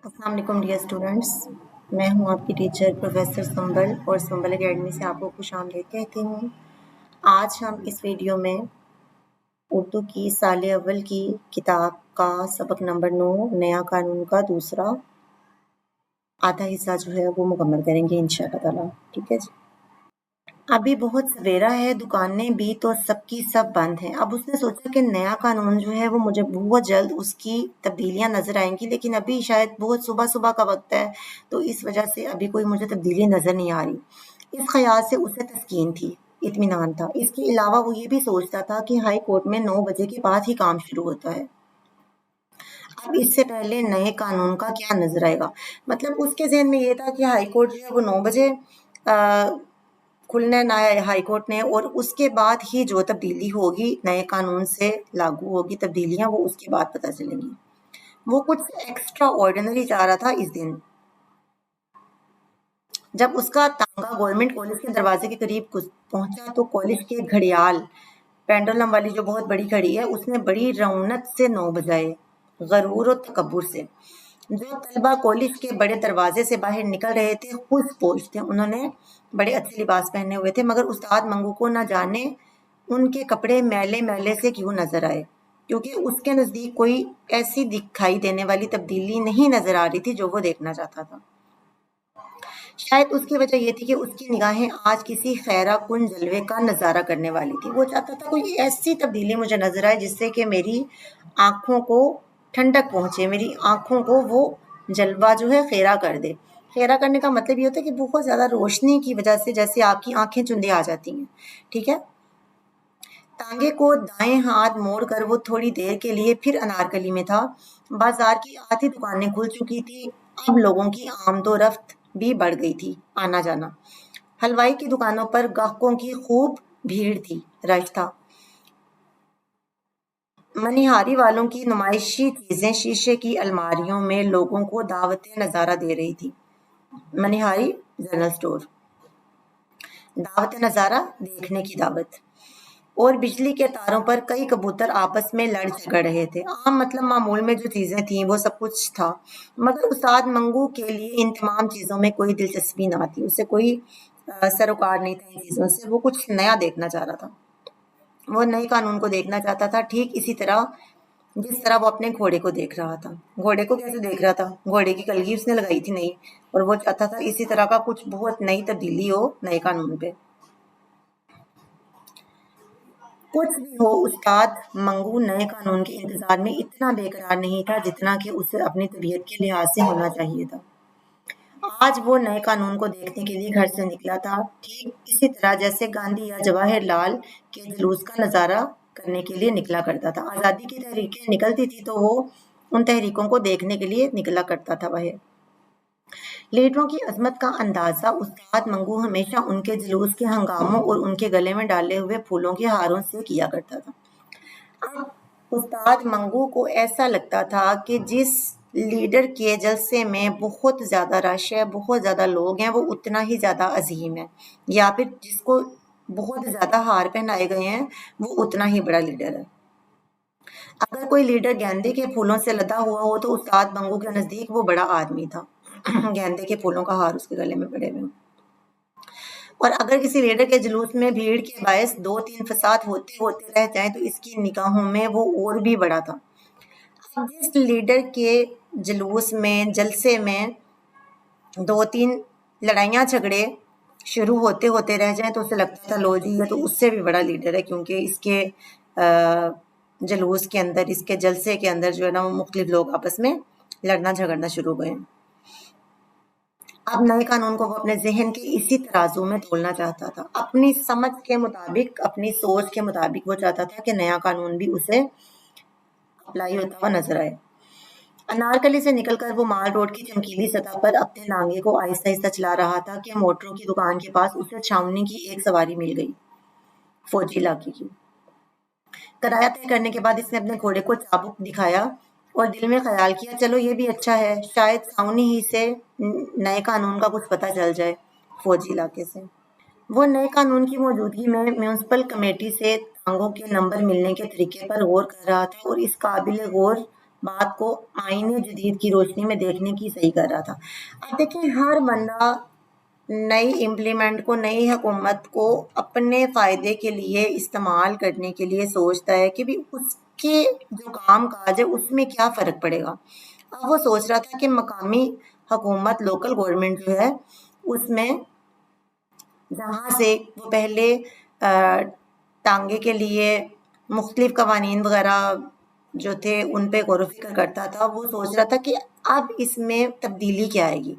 السلام علیکم dear students, میں ہوں آپ کی ٹیچر پروفیسر سنبل اور سنبل اکیڈمی سے آپ کو خوش آمدید کہتی ہوں۔ آج ہم اس ویڈیو میں اردو کی سال اول کی کتاب کا سبق نمبر 9 نیا قانون کا دوسرا آدھا حصہ جو ہے وہ مکمل کریں گے انشاءاللہ تعالیٰ۔ ٹھیک ہے جی۔ ابھی بہت سویرا ہے، دکانیں بھی تو سب کی سب بند ہیں۔ اب اس نے سوچا کہ نیا قانون جو ہے وہ مجھے بہت جلد اس کی تبدیلیاں نظر آئیں گی، لیکن ابھی شاید بہت صبح صبح کا وقت ہے، تو اس وجہ سے ابھی کوئی مجھے تبدیلی نظر نہیں آ رہی۔ اس خیال سے اسے تسکین تھی، اطمینان تھا۔ اس کے علاوہ وہ یہ بھی سوچتا تھا کہ ہائی کورٹ میں 9 بجے کے بعد ہی کام شروع ہوتا ہے۔ اب اس سے پہلے نئے قانون کا کیا نظر آئے گا؟ مطلب اس کے ذہن میں یہ تھا کہ ہائی کورٹ جو ہے وہ 9 بجے کھلنا نیا ہائی کورٹ نے، اور اس کے بعد ہی جو تبدیلی ہوگی نئے قانون سے لاگو ہوگی تبدیلیاں، وہ اس کے بعد پتہ چلیں گی۔ وہ کچھ ایکسٹرا آرڈینری چاہ رہا تھا اس دن۔ جب اس کا تانگا گورنمنٹ کالج کے دروازے کے قریب پہنچا تو کالج کے گھڑیال، پینڈولم والی جو بہت بڑی گھڑی ہے، اس نے بڑی رونق سے 9 بجائے، غرور و تکبر سے۔ جو طلبہ کالج کے بڑے دروازے سے باہر نکل رہے تھے خود پوش تھے، انہوں نے بڑے اچھے لباس پہنے ہوئے تھے، مگر استاد منگو کو نہ جانے ان کے کپڑے میلے میلے سے کیوں نظر آئے، کیونکہ اس کے نزدیک کوئی ایسی دکھائی دینے والی تبدیلی نہیں نظر آ رہی تھی جو وہ دیکھنا چاہتا تھا۔ شاید اس کی وجہ یہ تھی کہ اس کی نگاہیں آج کسی خیرہ کن جلوے کا نظارہ کرنے والی تھی۔ وہ چاہتا تھا کوئی ایسی تبدیلی مجھے نظر آئے جس سے کہ میری آنکھوں کو ٹھنڈک پہنچے، میری آنکھوں کو وہ جلوہ جو ہے خیرہ کر دے۔ خیرہ کرنے کا مطلب یہ ہوتا ہے کہ بہت زیادہ روشنی کی وجہ سے جیسے آپ کی آنکھیں چندے آ جاتی ہیں۔ ٹھیک ہے۔ تانگے کو دائیں ہاتھ موڑ کر وہ تھوڑی دیر کے لیے پھر انارکلی میں تھا۔ بازار کی آدھی دکانیں کھل چکی تھی، اب لوگوں کی آمد و رفت بھی بڑھ گئی تھی، آنا جانا۔ حلوائی کی دکانوں پر گاہکوں کی خوب بھیڑ تھی، رش تھا۔ منیہاری والوں کی نمائشی چیزیں شیشے کی الماریوں میں لوگوں کو دعوت نظارہ دے رہی تھی۔ منیہاری جنرل سٹور، دعوت نظارہ دیکھنے کی دعوت۔ اور بجلی کے تاروں پر کئی کبوتر آپس میں لڑ جھگڑ رہے تھے۔ عام مطلب معمول میں جو چیزیں تھیں وہ سب کچھ تھا، مگر استاد منگو کے لیے ان تمام چیزوں میں کوئی دلچسپی نہ تھی، اسے کوئی سروکار نہیں تھا ان چیزوں سے، وہ کچھ نیا دیکھنا چاہ رہا تھا۔ وہ نئے قانون کو دیکھنا چاہتا تھا، ٹھیک اسی طرح جس طرح وہ اپنے گھوڑے کو دیکھ رہا تھا۔ گھوڑے کو کیسے دیکھ رہا تھا؟ گھوڑے کی کلگی اس نے لگائی تھی نئی، اور وہ چاہتا تھا اسی طرح کا کچھ بہت نئی تبدیلی ہو نئے قانون پہ۔ کچھ بھی ہو، استاد منگو نئے قانون کے انتظار میں اتنا بے قرار نہیں تھا جتنا کہ اسے اپنی طبیعت کے لحاظ سے ہونا چاہیے تھا۔ آج وہ نئے قانون کو دیکھنے کے لیے گھر سے نکلا تھا، ٹھیک اسی طرح جیسے گاندھی یا جواہر لال کے جلوس کا نظارہ کرنے کے لیے نکلا کرتا تھا۔ آزادی کی تحریکیں نکلتی تھی تو وہ ان تحریکوں کو دیکھنے کے لیے نکلا کرتا تھا باہر۔ لیڈروں کی عظمت کا اندازہ استاد منگو ہمیشہ ان کے جلوس کے ہنگاموں اور ان کے گلے میں ڈالے ہوئے پھولوں کے ہاروں سے کیا کرتا تھا۔ اب استاد منگو کو ایسا لگتا تھا کہ جس لیڈر کے جلسے میں بہت زیادہ رش ہے، بہت زیادہ لوگ ہیں، وہ اتنا ہی زیادہ عظیم ہے، یا پھر جس کو بہت زیادہ ہار پہنائے گئے ہیں وہ اتنا ہی بڑا لیڈر ہے۔ اگر کوئی لیڈر گیندے کے پھولوں سے لدا ہوا ہو تو استاد منگو کے نزدیک وہ بڑا آدمی تھا، گیندے کے پھولوں کا ہار اس کے گلے میں پڑے ہوئے۔ اور اگر کسی لیڈر کے جلوس میں بھیڑ کے باعث 2-3 فساد ہوتے ہوتے رہ جائیں تو اس کی نگاہوں میں وہ اور بھی بڑا تھا۔ اب جس لیڈر کے جلوس میں، جلسے میں 2-3 لڑائیاں جھگڑے شروع ہوتے ہوتے رہ جائیں تو اسے لگتا تھا لو جی یہ تو اس سے بھی بڑا لیڈر ہے، کیونکہ اس کے جلوس کے اندر، اس کے جلسے کے اندر جو ہے نا وہ مختلف لوگ آپس میں لڑنا جھگڑنا شروع ہو گئے۔ اب نئے قانون کو وہ اپنے ذہن کے اسی ترازو میں تولنا چاہتا تھا، اپنی سمجھ کے مطابق، اپنی سوچ کے مطابق وہ چاہتا تھا کہ نیا قانون بھی اسے اپلائی ہوتا ہوا نظر آئے۔ انارکلی سے نکل کر وہ مال روڈ کی چمکیلی سطح پر اپنے نانگے کو آہستہ آہستہ چلا رہا تھا کہ موٹروں کی دکان کے پاس اسے چھاؤنی کی ایک سواری مل گئی، فوجی علاقے کی۔ کرایہ طے کرنے کے بعد اس نے اپنے گھوڑے کو چابک دکھایا اور دل میں خیال کیا چلو یہ بھی اچھا ہے، شاید چھاؤنی ہی سے نئے قانون کا کچھ پتہ چل جائے فوجی علاقے سے۔ وہ نئے قانون کی موجودگی میں میونسپل کمیٹی سے تانگوں کے نمبر ملنے کے طریقے پر غور کر رہا تھا، اور اس قابل غور بات کو آئین جدید کی روشنی میں دیکھنے کی صحیح کر رہا تھا۔ اب دیکھیں ہر بندہ نئی امپلیمنٹ کو، نئی حکومت کو اپنے فائدے کے لیے استعمال کرنے کے لیے سوچتا ہے کہ بھی اس کے جو کام کاج ہے اس میں کیا فرق پڑے گا۔ اب وہ سوچ رہا تھا کہ مقامی حکومت، لوکل گورنمنٹ جو ہے اس میں جہاں سے وہ پہلے ٹانگے کے لیے مختلف قوانین وغیرہ جو تھے ان پہ غور و فکر کرتا تھا، وہ سوچ رہا تھا کہ اب اس میں تبدیلی کیا آئے گی۔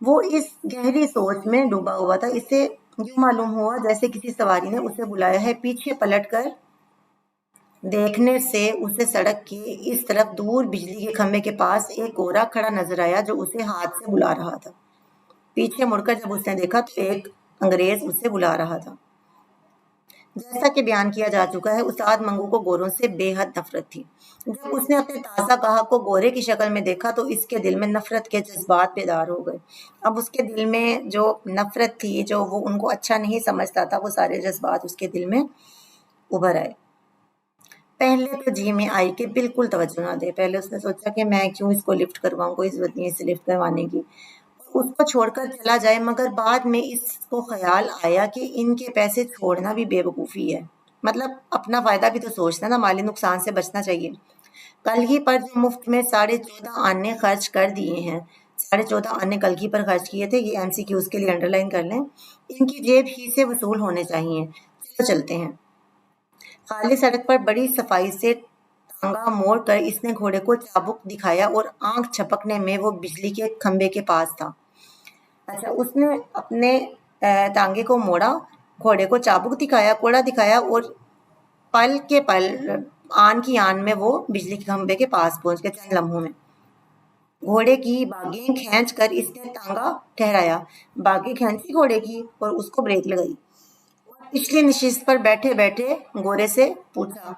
وہ اس گہری سوچ میں ڈوبا ہوا تھا۔ اسے یوں معلوم ہوا جیسے کسی سواری نے اسے بلایا ہے۔ پیچھے پلٹ کر دیکھنے سے اسے سڑک کے اس طرف دور بجلی کے کھمبے کے پاس ایک گورا کھڑا نظر آیا جو اسے ہاتھ سے بلا رہا تھا۔ پیچھے مڑ کر جب اس نے دیکھا تو ایک انگریز اسے بلا رہا تھا۔ جیسا کہ بیان کیا جا چکا ہے، استاد منگو کو گوروں سے بے حد نفرت تھی۔ جب اس نے اپنے تازہ گاہک کو گورے کی شکل میں دیکھا تو اس کے دل میں نفرت کے جذبات بیدار ہو گئے۔ اب اس کے دل میں جو نفرت تھی، جو وہ ان کو اچھا نہیں سمجھتا تھا، وہ سارے جذبات اس کے دل میں ابھر آئے۔ پہلے تو جی میں آئی کہ بالکل توجہ نہ دے۔ پہلے اس نے سوچا کہ میں کیوں اس کو لفٹ کرواؤں، کوئی ضرورت نہیں ہے اسے لفٹ کروانے کی، اس کو چھوڑ کر چلا جائے۔ مگر بعد میں اس کو خیال آیا کہ ان کے پیسے چھوڑنا بھی بے وقوفی ہے، مطلب اپنا فائدہ بھی تو سوچنا نا، مالی نقصان سے بچنا چاہیے۔ کل ہی پر جو مفت میں 14.5 آنے خرچ کر دیے ہیں، 14.5 آنے کل ہی پر خرچ کیے تھے، یہ MCQs کے لیے انڈر لائن کر لیں، ان کی جیب ہی سے وصول ہونے چاہیے۔ چلو چلتے ہیں۔ خالی سڑک پر بڑی صفائی سے ٹانگا موڑ کر اس نے گھوڑے کو چابک دکھایا اور آنکھ جھپکنے میں وہ بجلی کے کھمبے کے پاس تھا۔ اچھا، اس نے اپنے ٹانگے کو موڑا، گھوڑے کو چابک دکھایا، کوڑا دکھایا اور پل کے پل، آن کی آن میں وہ بجلی کے کھمبے کے پاس پہنچ گئے چند لمحوں میں۔ گھوڑے کی باگیں کھینچ کر اس نے ٹانگا ٹھہرایا، باگیں کھینچی گھوڑے کی اور اس کو بریک لگائی۔ پچھلی نشست پر بیٹھے بیٹھے گورے سے پوچھا،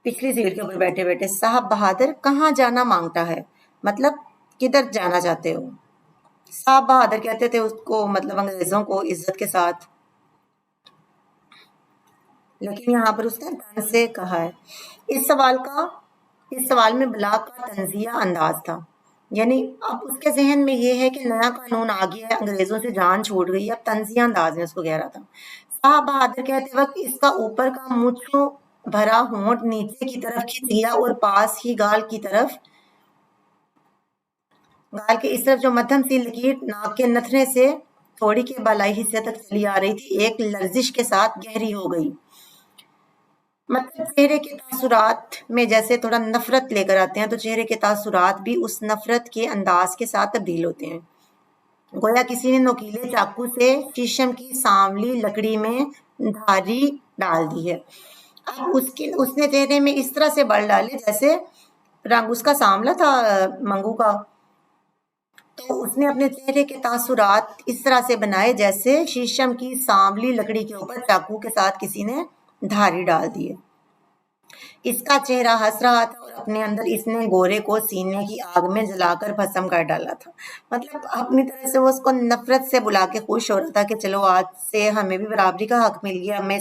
پچھلی سیٹ کے اوپر بیٹھے بیٹھے، صاحب بہادر کہاں جانا مانگتا ہے، مطلب کدھر جانا چاہتے ہو؟ صاحب بہادر کہتے تھے اس کو، مطلب انگریزوں کو عزت کے ساتھ، لیکن یہاں پر اس نے تن سے کہا ہے۔ اس سوال میں بلا کا طنزیہ انداز تھا، یعنی اب اس کے ذہن میں یہ ہے کہ نیا قانون آ گیا ہے، انگریزوں سے جان چھوٹ گئی، اب طنزیہ انداز میں اس کو کہہ رہا تھا۔ صاحب بہادر کہتے وقت اس کا اوپر کا مونچھوں بھرا ہونٹ نیچے کی طرف کھنچ لیا اور پاس ہی گال کے اس طرف جو مدھم سی لکیر ناک کے نتنے سے تھوڑی کے بالائی حصے تک چلی آ رہی تھی، ایک لرزش کے ساتھ گہری ہو گئی۔ مطلب چہرے کے تاثرات میں جیسے تھوڑا نفرت لے کر آتے ہیں، تو چہرے کے تاثرات بھی اس نفرت کے انداز کے ساتھ تبدیل ہوتے ہیں۔ گویا کسی نے نوکیلے چاقو سے شیشم کی سانولی لکڑی میں دھاری ڈال دی ہے۔ اب اس نے چہرے میں اس طرح سے بل ڈالے جیسے رنگ اس کا سانولا تھا منگو کا، تو اس نے اپنے چہرے کے تاثرات اس طرح سے بنائے جیسے شیشم کی سانولی لکڑی کے اوپر چاقو کے ساتھ کسی نے دھاری ڈال دی ہے۔ اس کا چہرہ ہنس رہا تھا اور اپنے اندر اس نے گورے کو سینے کی آگ میں جلا کر بھسم کر ڈالا تھا۔ مطلب اپنی طرح سے وہ اس کو نفرت سے بلا کے خوش ہو رہا تھا کہ چلو آج سے ہمیں بھی برابری کا حق مل گیا، میں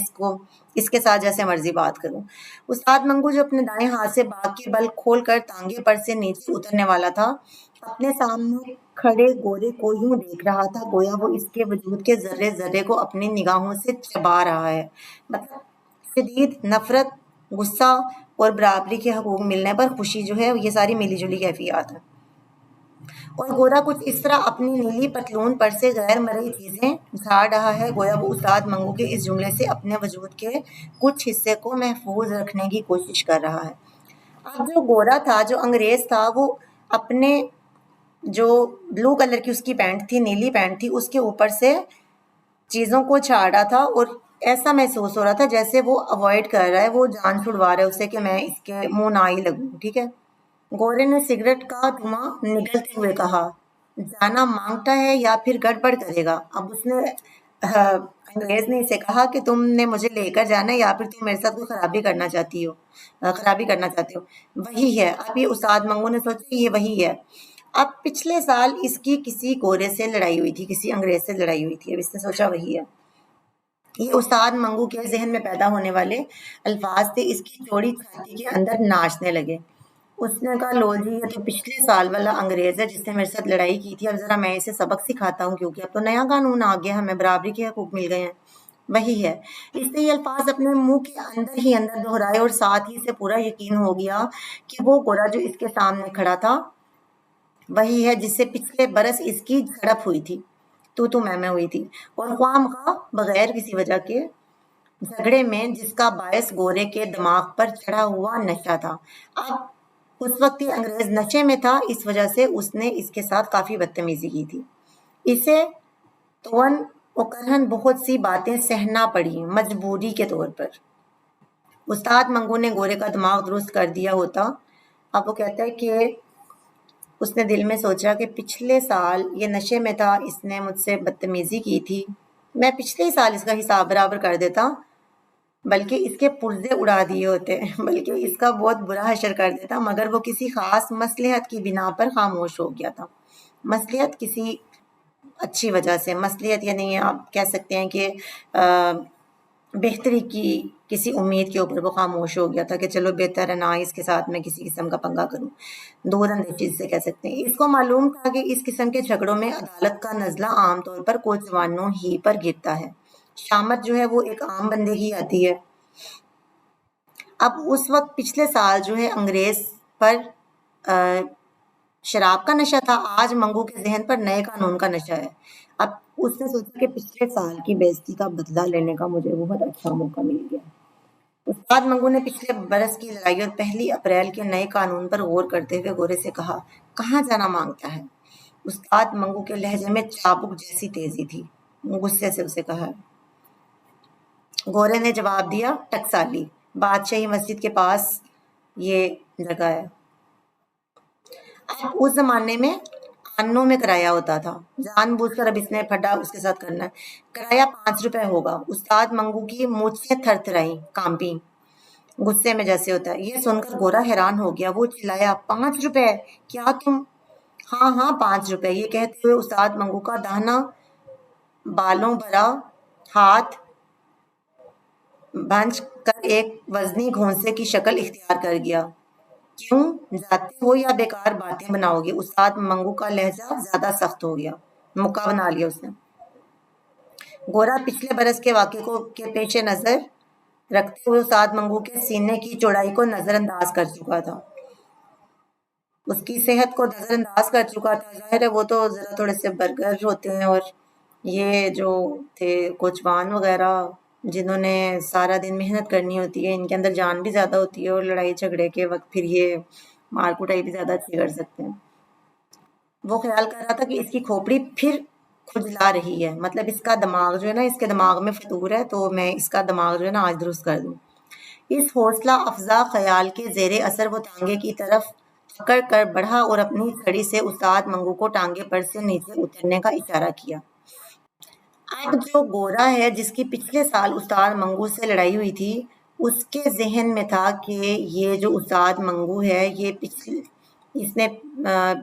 اس کے ساتھ جیسے مرضی بات کروں۔ استاد منگو جو اپنے دائیں ہاتھ سے باغ کے بل کھول کر ٹانگے پر سے نیچے اترنے والا تھا، اپنے سامنے کھڑے گورے کو یوں دیکھ رہا تھا گویا وہ اس کے وجود کے ذرے ذرے کو اپنی نگاہوں سے چبا رہا ہے۔ مطلب شدید نفرت، غصہ اور برابری کے حقوق ملنے پر خوشی جو ہے، یہ ساری ملی جلی کیفیات ہیں۔ اور گورا کچھ اس طرح اپنی نیلی پتلون پر سے غیر مرئی چیزیں جھاڑ رہا ہے گویا وہ استاد منگو کے اس جملے سے اپنے وجود کے کچھ حصے کو محفوظ رکھنے کی کوشش کر رہا ہے۔ اب جو گورا تھا، جو انگریز تھا، وہ اپنے جو بلو کلر کی اس کی پینٹ تھی، نیلی پینٹ تھی، اس کے اوپر سے چیزوں کو چھاڑ رہا تھا اور ایسا محسوس ہو رہا تھا جیسے وہ اوائڈ کر رہا ہے، وہ جان چھڑوا رہا ہے اسے کہ میں اس کے منہ نہ ہی لگوں، ٹھیک ہے۔ گورے نے سگریٹ کا دھواں نگلتے ہوئے کہا، جانا مانگتا ہے یا پھر گڑبڑ کرے گا؟ اب اس نے انگریز نے اسے کہا کہ تم نے مجھے لے کر جانا ہے یا پھر تم میرے ساتھ کوئی خرابی کرنا چاہتے ہو؟ وہی ہے۔ اب یہ استاد منگو نے سوچا یہ وہی ہے۔ اب پچھلے سال اس کی کسی گورے سے لڑائی ہوئی تھی، کسی انگریز سے لڑائی ہوئی تھی، اب اس نے سوچا وہی ہے۔ یہ استاد منگو کے ذہن میں پیدا ہونے والے الفاظ تھے، اس کی چوڑی چھاتی کے اندر ناچنے لگے۔ اس نے کہا لو جی یہ تو پچھلے سال والا انگریز ہے جس نے میرے ساتھ لڑائی کی تھی، اب ذرا میں اسے سبق سکھاتا ہوں کیونکہ اب تو نیا قانون آ گیا، ہمیں برابری کے حقوق مل گئے ہیں۔ وہی ہے، اس نے یہ الفاظ اپنے منہ کے اندر ہی اندر دہرائے اور ساتھ ہی سے پورا یقین ہو گیا کہ وہ گورا جو اس کے سامنے کھڑا تھا وہی ہے جس سے پچھلے برس اس کی جھڑپ ہوئی تھی، تو میں ہوئی تھی، اور خواہ مخواہ بغیر کسی وجہ کے جھگڑے میں جس کا باعث گورے کے دماغ پر چڑھا ہوا نشہ تھا۔ اب اس وقت یہ انگریز نشے میں تھا، اس وجہ سے اس نے اس کے ساتھ کافی بدتمیزی کی تھی۔ اسے تون و کرہن بہت سی باتیں سہنا پڑی مجبوری کے طور پر۔ استاد منگو نے گورے کا دماغ درست کر دیا ہوتا۔ اب وہ کہتا ہے کہ اس نے دل میں سوچا کہ پچھلے سال یہ نشے میں تھا، اس نے مجھ سے بدتمیزی کی تھی، میں پچھلے سال اس کا حساب برابر کر دیتا، بلکہ اس کے پرزے اڑا دیے ہوتے، بلکہ اس کا بہت برا حشر کر دیتا، مگر وہ کسی خاص مصلحت کی بنا پر خاموش ہو گیا تھا۔ مصلحت کسی اچھی وجہ سے، مصلحت یعنی آپ کہہ سکتے ہیں کہ بہتری کی کسی امید کے اوپر وہ خاموش ہو گیا تھا کہ چلو بہتر ہے نہ اس کے ساتھ میں کسی قسم کا پنگا کروں، دور اندیشی سے کہہ سکتے ہیں۔ اس کو معلوم تھا کہ اس قسم کے جھگڑوں میں عدالت کا نزلہ عام طور پر کوچوانوں ہی پر گرتا ہے، شامت جو ہے وہ ایک عام بندے کی آتی ہے۔ اب اس وقت پچھلے سال جو ہے انگریز پر شراب کا نشہ تھا، آج منگو کے ذہن پر نئے قانون کا نشہ ہے۔ اب اس نے سوچا کہ پچھلے سال کی بے عزتی کا بدلہ لینے کا مجھے بہت اچھا موقع مل گیا۔ استاد منگو نے پچھلے برس کی لڑائی اور 1 اپریل کے نئے قانون پر غور کرتے ہوئے گورے سے کہا، کہاں جانا مانگتا ہے؟ استاد منگو کے لہجے میں چابک جیسی تیزی تھی، غصے سے اسے کہا۔ گورے نے جواب دیا، ٹکسالی، بادشاہی مسجد کے پاس یہ جگہ ہے۔ اب اس زمانے میں آنوں میں کرایہ ہوتا تھا، جان بوجھ کر اب اس نے پھڈا اس کے ساتھ کرنا ہے۔ کرایہ 5 روپے ہوگا۔ استاد منگو کی مونچھیں تھر تھرائی، کانپی، غصے میں جیسے ہوتا ہے۔ یہ سن کر گورا حیران ہو گیا، وہ چلایا، 5 روپے؟ کیا تم؟ ہاں 5 روپے۔ یہ کہتے ہوئے استاد منگو کا داہنا بالوں بھرا ہاتھ بھنج کر ایک وزنی گھونسے کی شکل اختیار کر گیا۔ کیوں جاتے ہو یا بیکار باتیں بناؤ گے؟ استاد منگو کا لہجہ زیادہ سخت ہو گیا، مکہ بنا لیا اس نے۔ گورا پچھلے برس کے واقعے کے پیش نظر رکھتے ہوئے استاد منگو کے سینے کی چوڑائی کو نظر انداز کر چکا تھا، اس کی صحت کو نظر انداز کر چکا تھا۔ ظاہر ہے وہ تو ذرا تھوڑے سے برگر ہوتے ہیں، اور یہ جو تھے کوچوان وغیرہ جنہوں نے سارا دن محنت کرنی ہوتی ہے، ان کے اندر جان بھی زیادہ ہوتی ہے، اور لڑائی جھگڑے کے وقت پھر یہ مار کٹائی بھی زیادہ اچھی کر سکتے ہیں۔ وہ خیال کر رہا تھا کہ اس کی کھوپڑی پھر کھجلا رہی ہے، مطلب اس کا دماغ جو ہے نا، اس کے دماغ میں فطور ہے، تو میں اس کا دماغ جو ہے نا آج درست کر دوں۔ اس حوصلہ افزا خیال کے زیر اثر وہ ٹانگے کی طرف اکڑ کر بڑھا اور اپنی چھڑی سے استاد منگو کو ٹانگے پر سے نیچے اترنے کا اشارہ کیا۔ اب جو گورا ہے جس کی پچھلے سال استاد منگو سے لڑائی ہوئی تھی، اس کے ذہن میں تھا کہ یہ جو استاد منگو ہے یہ اس نے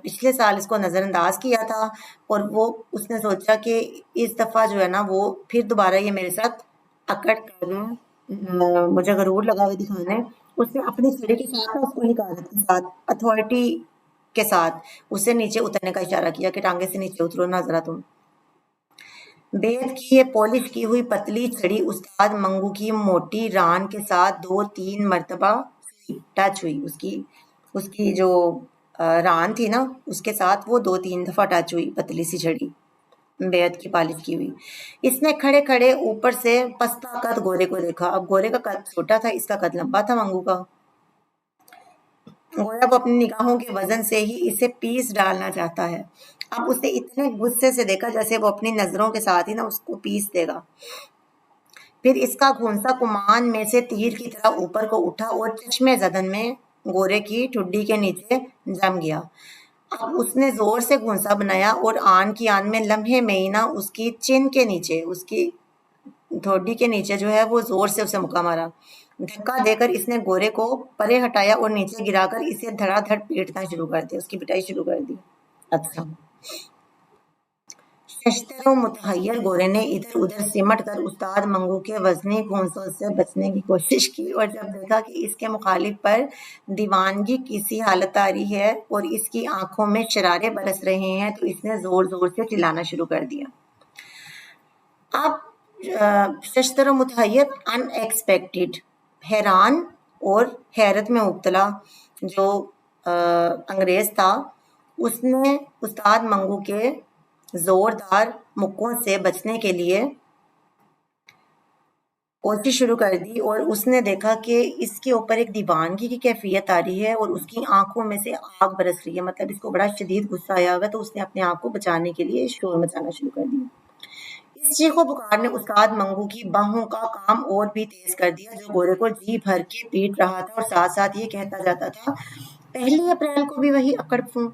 پچھلے سال اس کو نظر انداز کیا تھا، اور وہ اس نے سوچا کہ اس دفعہ جو ہے نا وہ پھر دوبارہ یہ میرے ساتھ اکڑ کر مجھے غرور لگا ہوئے دکھانا ہے۔ اس نے اپنی چھڑی کے ساتھ اس کو حکالت کے ساتھ اتھارٹی کے ساتھ اسے نیچے اترنے کا اشارہ کیا کہ ٹانگے سے نیچے اترو نا ذرا تم۔ بیت کی یہ پالش کی ہوئی پتلی چھڑی استاد منگو کی موٹی ران کے ساتھ 2-3 مرتبہ ٹچ ہوئی، اس کی جو ران تھی نا اس کے ساتھ وہ 2-3 دفعہ ٹچ ہوئی، پتلی سی چھڑی بیت کی پالش کی ہوئی۔ اس نے کھڑے کھڑے اوپر سے پستہ قد گورے کو دیکھا۔ اب گورے کا قد چھوٹا تھا، اس کا قد لمبا تھا منگو کا۔ گویا وہ اپنی نگاہوں کے وزن سے ہی اسے پیس ڈالنا چاہتا ہے۔ اب اسے اتنے غصے سے دیکھا جیسے وہ اپنی نظروں کے ساتھ ہی نا اس کو پیس دے گا۔ پھر اس کا گھونسا کمان میں سے تیر کی طرح اوپر کو اٹھا اور چشمے زدن میں گورے کی ٹھڈی کے نیچے جم گیا۔ اب اس نے زور سے گھونسا بنایا اور آن کی آن میں لمحے میں ہی نا اس کی چن کے نیچے، اس کی ٹھوڈی کے نیچے جو ہے وہ زور سے اسے مکہ مارا۔ دھکا دے کر اس نے گورے کو پرے ہٹایا اور نیچے گرا کر اسے دھڑا دھڑ پیٹنا شروع کر دیا، اس کی پٹائی شروع کر دی۔ اچھا، ششتر و متحیر گورے نے ادھر ادھر سمٹ کر استاد منگو کے وزنی گھونسوں سے بچنے کی کوشش کی، اور جب دیکھا کہ اس کے مخالف پر دیوانگی کسی حالت آری ہے اور اس کی آنکھوں میں شرارے برس رہے ہیں تو اس نے زور زور سے چلانا شروع کر دیا۔ اب ششتر و متحیر ان ایکسپیکٹڈ، حیران اور حیرت میں مبتلا جو انگریز تھا، اس نے استاد منگو کے زوردار مکوں سے بچنے کے لیے کوشش شروع کر دی، اور اس نے دیکھا کہ اس کے اوپر ایک دیوانگی کی کیفیت آ رہی ہے اور اس کی آنکھوں میں سے آگ برس رہی ہے، مطلب اس کو بڑا شدید غصہ آیا ہوا، تو اس نے اپنے آپ کو بچانے کے لیے شور مچانا شروع کر دیا۔ اس چیخ و پکار نے استاد منگو کی باہوں کا کام اور بھی تیز کر دیا، جو گورے کو جی بھر کے پیٹ رہا تھا اور ساتھ ساتھ یہ کہتا جاتا تھا، 1 اپریل کو بھی وہی اکڑ فوں،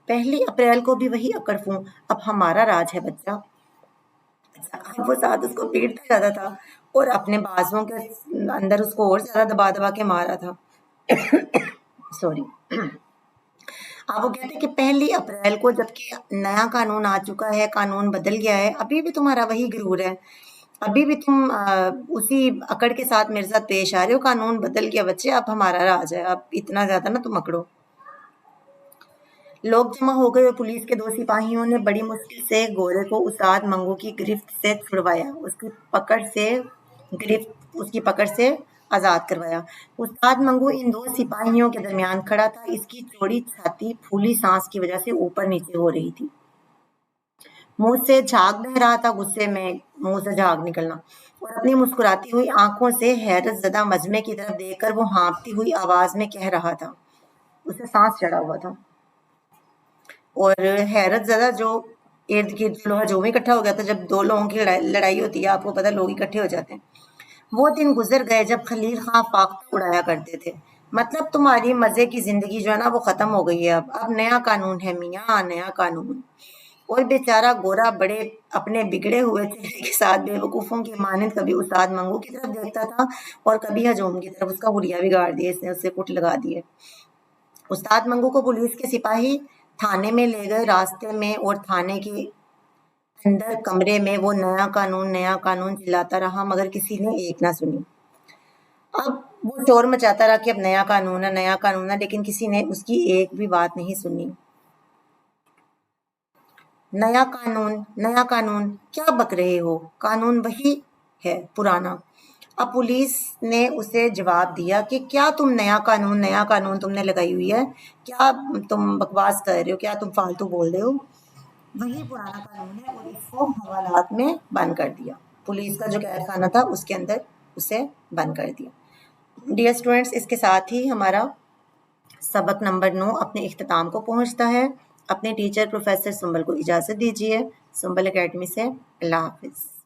1 اپریل کو بھی وہی اکڑ فوں، اب ہمارا راج ہے بچہ۔ اب وہ ساتھ اس کو پیٹتا جاتا تھا اور اپنے بازوؤں کے اندر اس کو اور زیادہ دبا دبا کے مارا تھا۔ سوری۔ اب وہ کہتے ہیں کہ 1 اپریل کو جبکہ نیا قانون آ چکا ہے، قانون بدل گیا ہے، ابھی بھی تمہارا وہی غرور ہے، ابھی بھی تم اسی اکڑ کے ساتھ میرے ساتھ پیش آ رہے ہو، قانون بدل گیا بچے، اب ہمارا راج ہے، اب اتنا زیادہ نہ تم اکڑو۔ لوگ جمع ہو گئے اور پولیس کے 2 سپاہیوں نے بڑی مشکل سے گورے کو استاد منگو کی گرفت سے چھڑوایا، اس کی پکڑ سے آزاد کروایا۔ استاد منگو ان 2 سپاہیوں کے درمیان کھڑا تھا، اس کی چوڑی چھاتی پھولی سانس کی وجہ سے اوپر نیچے ہو رہی تھی، منہ سے جھاگ بہہ رہا تھا، غصے میں منہ سے جھاگ نکلنا، اور اپنی مسکراتی ہوئی آنکھوں سے حیرت زدہ مجمع کی طرف دیکھ کر وہ ہانپتی ہوئی آواز میں کہہ رہا تھا، اسے سانس چڑھا ہوا تھا، اور حیرت زدہ جو ارد گرد لوہا جو میں اکٹھا ہو گیا تھا، جب 2 لوگوں کی لڑائی ہوتی ہے آپ کو پتہ، لوگ اکٹھے ہو جاتے ہیں۔ وہ دن گزر گئے جب خلیل خاں فاختہ اڑایا کرتے تھے، مطلب تمہاری مزے کی زندگی جو ہے نا وہ ختم ہو گئی ہے، اب نیا قانون ہے میاں، نیا قانون۔ اور بیچارہ گورا بڑے اپنے بگڑے ہوئے چہرے کے ساتھ بے وقوفوں کی مانند کبھی استاد منگو کی طرف دیکھتا تھا اور کبھی ہجوم کی طرف، اس کا حلیہ بگاڑ دیا اس نے، اسے کٹ لگا دیے۔ استاد منگو کو پولیس کے سپاہی تھانے میں لے گئے، راستے میں اور تھانے کے اندر کمرے میں وہ نیا قانون چلاتا رہا، مگر کسی نے ایک نہ سنی۔ اب وہ شور مچاتا رہا کہ اب نیا قانون ہے، لیکن کسی نے اس کی ایک بھی بات نہیں سنی۔ نیا قانون، کیا بک رہے ہو، قانون وہی ہے پرانا۔ اب پولیس نے اسے جواب دیا کہ کیا تم نیا قانون تم نے لگائی ہوئی ہے، کیا تم بکواس کر رہے ہو، کیا تم فالتو بول رہے ہو، وہی پرانا قانون ہے، اور اس کو حوالات میں بند کر دیا، پولیس کا جو قید خانہ تھا اس کے اندر اسے بند کر دیا۔ ڈیئر اسٹوڈنٹس، اس کے ساتھ ہی ہمارا سبق نمبر 9 اپنے اختتام کو پہنچتا ہے۔ اپنے ٹیچر پروفیسر سنبل کو اجازت دیجیے۔ سنبل اکیڈمی سے اللہ حافظ۔